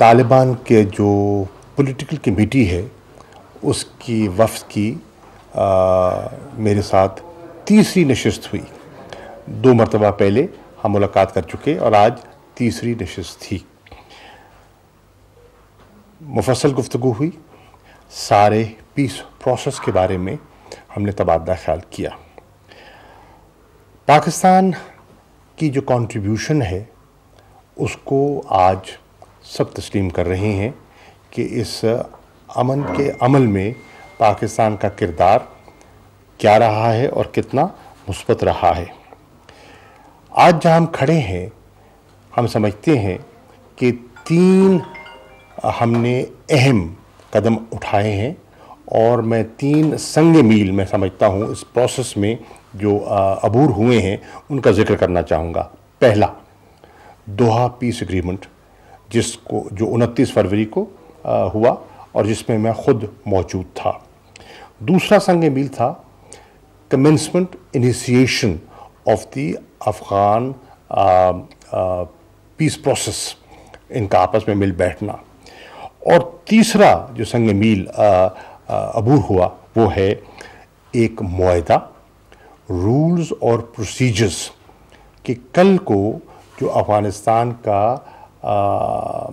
طالبان کے جو political committee ہے اس کی وفد کی میرے ساتھ تیسری نشست ہوئی. 2 مرتبہ پہلے ہم ملاقات کر چکے اور آج تیسری نشست تھی. مفصل گفتگو ہوئی. سارے پیس پروسیس کے بارے میں ہم نے تبادلہ خیال کیا. پاکستان کی جو کنٹریبیوشن ہے اس کو آج سب تسلیم کر رہے ہیں کہ اس امن کے عمل میں پاکستان کا کردار کیا رہا ہے اور کتنا مثبت رہا ہے. آج جہاں ہم کھڑے ہیں ہم سمجھتے ہیں کہ 3 ہم نے اہم قدم اٹھائے ہیں اور میں 3 سنگ میل میں سمجھتا ہوں اس پروسیس میں جو عبور ہوئے ہیں ان کا ذکر کرنا چاہوں گا. پہلا، دوحہ پیس ایگریمنٹ جو 29 فروری کو ہوا اور جس میں میں خود موجود تھا. دوسرا سنگ میل تھا commencement initiation of the Afghan peace process, ان کا آپس میں مل بیٹھنا. اور تیسرا جو سنگ میل عبور ہوا وہ ہے ایک معاہدہ، رولز اور پروسیجرز کہ کل کو جو افغانستان کا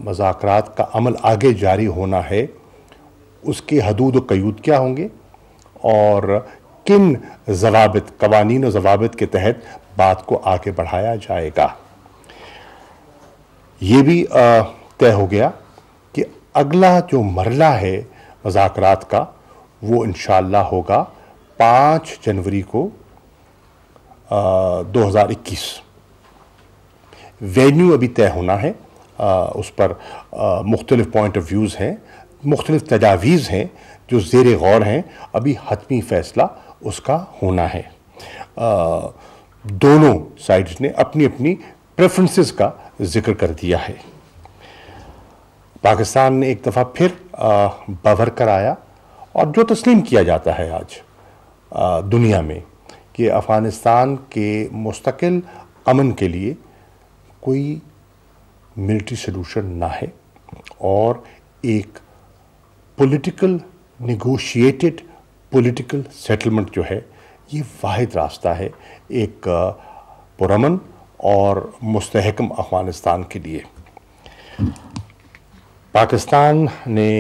مذاکرات کا عمل آگے جاری ہونا ہے اس کے حدود و قیود کیا ہوں گے اور کن ضوابط، قوانین و ضوابط کے تحت بات کو آگے بڑھایا جائے گا. یہ بھی طے ہو گیا کہ اگلا جو مرحلہ ہے مذاکرات کا وہ انشاءاللہ ہوگا 5 جنوری کو 2021. وینیو ابھی طے ہونا ہے، اس پر مختلف پوائنٹ آف ویوز ہیں، مختلف تجاویز ہیں جو زیر غور ہیں. ابھی حتمی فیصلہ اس کا ہونا ہے. دونوں سائڈز نے اپنی اپنی پریفرنسز کا ذکر کر دیا ہے. پاکستان نے ایک دفعہ پھر باور کرایا اور جو تسلیم کیا جاتا ہے آج دنیا میں کہ افغانستان کے مستقل امن کے لیے کوئی ملٹری سلوشن نہ ہے اور ایک پولیٹیکل نیگوشیٹڈ پولیٹیکل سیٹلمنٹ جو ہے یہ واحد راستہ ہے ایک پرامن اور مستحکم افغانستان کے لیے. پاکستان نے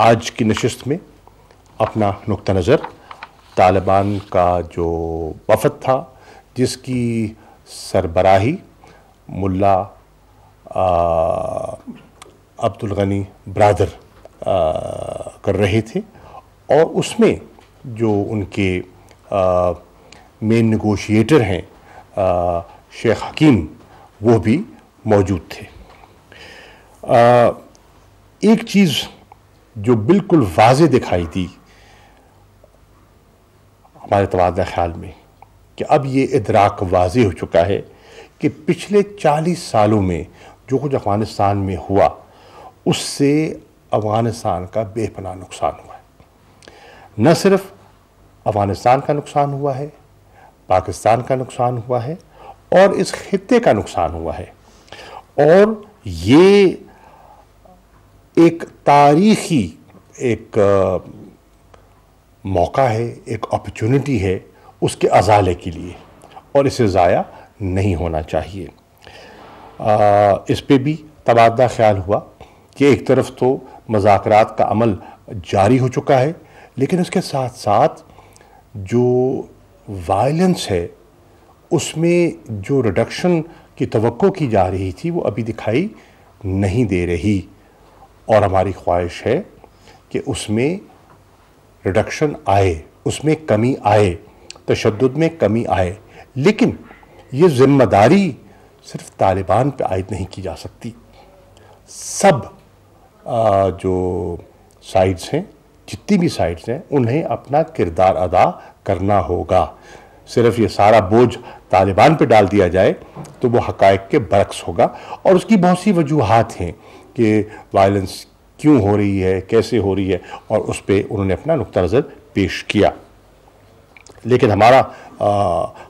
آج کی نشست میں اپنا نقطہ نظر طالبان کا جو وفد تھا جس کی سربراہی ملا عبدالغنی برادر کر رہے تھے اور اس میں جو ان کے مین نیگوشیٹر ہیں شیخ حکیم وہ بھی موجود تھے. ایک چیز جو بالکل واضح دکھائی دی ہمارے تبادلہ خیال میں کہ اب یہ ادراک واضح ہو چکا ہے کہ پچھلے 40 سالوں میں جو کچھ افغانستان میں ہوا اس سے افغانستان کا بے پناہ نقصان ہوا ہے. نہ صرف افغانستان کا نقصان ہوا ہے، پاکستان کا نقصان ہوا ہے اور اس خطے کا نقصان ہوا ہے. اور یہ ایک تاریخی ایک موقع ہے، ایک اپرچونٹی ہے اس کے ازالے کے لیے اور اسے ضائع نہیں ہونا چاہیے. اس پہ بھی تبادلہ خیال ہوا کہ ایک طرف تو مذاکرات کا عمل جاری ہو چکا ہے لیکن اس کے ساتھ ساتھ جو وائلنس ہے اس میں جو ریڈکشن کی توقع کی جا رہی تھی وہ ابھی دکھائی نہیں دے رہی اور ہماری خواہش ہے کہ اس میں ریڈکشن آئے، اس میں کمی آئے، تشدد میں کمی آئے. لیکن یہ ذمہ داری صرف طالبان پہ عائد نہیں کی جا سکتی. سب جو سائڈز ہیں، جتنی بھی سائڈز ہیں انہیں اپنا کردار ادا کرنا ہوگا. صرف یہ سارا بوجھ طالبان پہ ڈال دیا جائے تو وہ حقائق کے برعکس ہوگا اور اس کی بہت سی وجوہات ہیں کہ وائلنس کیوں ہو رہی ہے، کیسے ہو رہی ہے اور اس پہ انہوں نے اپنا نقطہ نظر پیش کیا. لیکن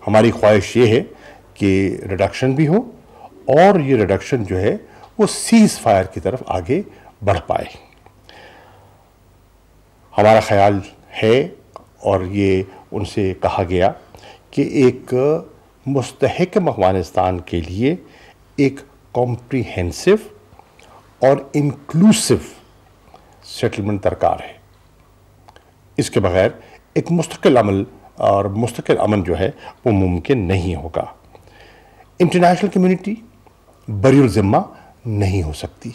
ہماری خواہش یہ ہے کہ ریڈکشن بھی ہو اور یہ ریڈکشن جو ہے وہ سیز فائر کی طرف آگے بڑھ پائے۔ ہمارا خیال ہے اور یہ ان سے کہا گیا کہ ایک مستحکم افغانستان کے لیے ایک کمپریہنسو اور انکلوسیو سیٹلمنٹ درکار ہے۔ اس کے بغیر ایک مستقل عمل اور مستقل امن جو ہے وہ ممکن نہیں ہوگا۔ انٹرنیشنل کمیونٹی بری الذمہ نہیں ہو سکتی،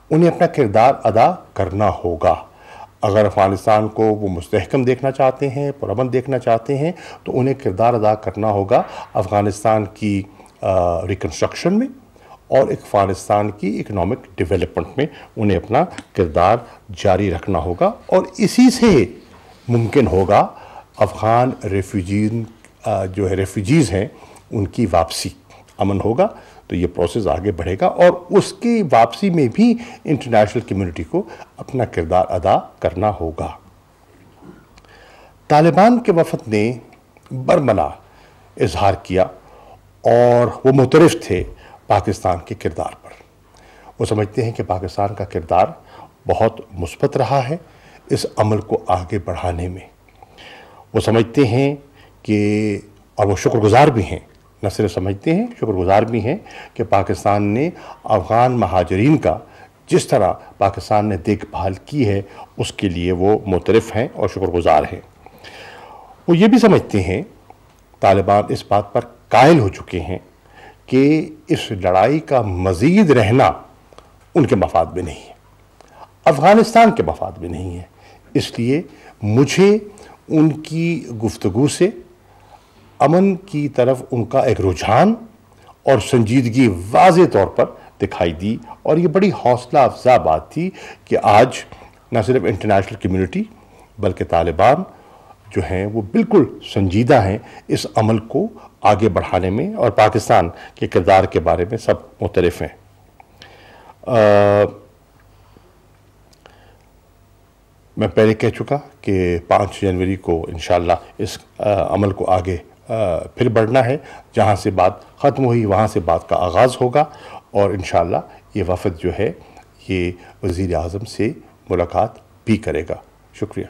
انہیں اپنا کردار ادا کرنا ہوگا۔ اگر افغانستان کو وہ مستحکم دیکھنا چاہتے ہیں، پرامن دیکھنا چاہتے ہیں، تو انہیں کردار ادا کرنا ہوگا افغانستان کی ریکنسٹرکشن میں اور افغانستان کی اکنامک ڈیولپمنٹ میں انہیں اپنا کردار جاری رکھنا ہوگا، اور اسی سے ممکن ہوگا افغان ریفیوجیز ہیں ان کی واپسی۔ امن ہوگا تو یہ پروسیس آگے بڑھے گا، اور اس کی واپسی میں بھی انٹرنیشنل کمیونٹی کو اپنا کردار ادا کرنا ہوگا۔ طالبان کے وفد نے برملا اظہار کیا اور وہ معترف تھے پاکستان کے کردار پر۔ وہ سمجھتے ہیں کہ پاکستان کا کردار بہت مثبت رہا ہے اس عمل کو آگے بڑھانے میں۔ وہ سمجھتے ہیں کہ، اور وہ شکر گزار بھی ہیں، نہ صرف سمجھتے ہیں، شکر گزار بھی ہیں کہ پاکستان نے افغان مہاجرین کا جس طرح پاکستان نے دیکھ بھال کی ہے اس کے لیے وہ معترف ہیں اور شکر گزار ہیں۔ وہ یہ بھی سمجھتے ہیں، طالبان اس بات پر قائل ہو چکے ہیں کہ اس لڑائی کا مزید رہنا ان کے مفاد میں نہیں ہے، افغانستان کے مفاد میں نہیں ہے۔ اس لیے مجھے ان کی گفتگو سے امن کی طرف ان کا ایک رجحان اور سنجیدگی واضح طور پر دکھائی دی، اور یہ بڑی حوصلہ افزا بات تھی کہ آج نہ صرف انٹرنیشنل کمیونٹی بلکہ طالبان جو ہیں وہ بالکل سنجیدہ ہیں اس عمل کو آگے بڑھانے میں، اور پاکستان کے کردار کے بارے میں سب معترف ہیں۔ میں پہلے کہہ چکا کہ 5 جنوری کو انشاءاللہ اس عمل کو آگے پھر بڑھنا ہے، جہاں سے بات ختم ہوئی وہاں سے بات کا آغاز ہوگا، اور انشاءاللہ یہ وفد جو ہے یہ وزیر اعظم سے ملاقات بھی کرے گا۔ شکریہ۔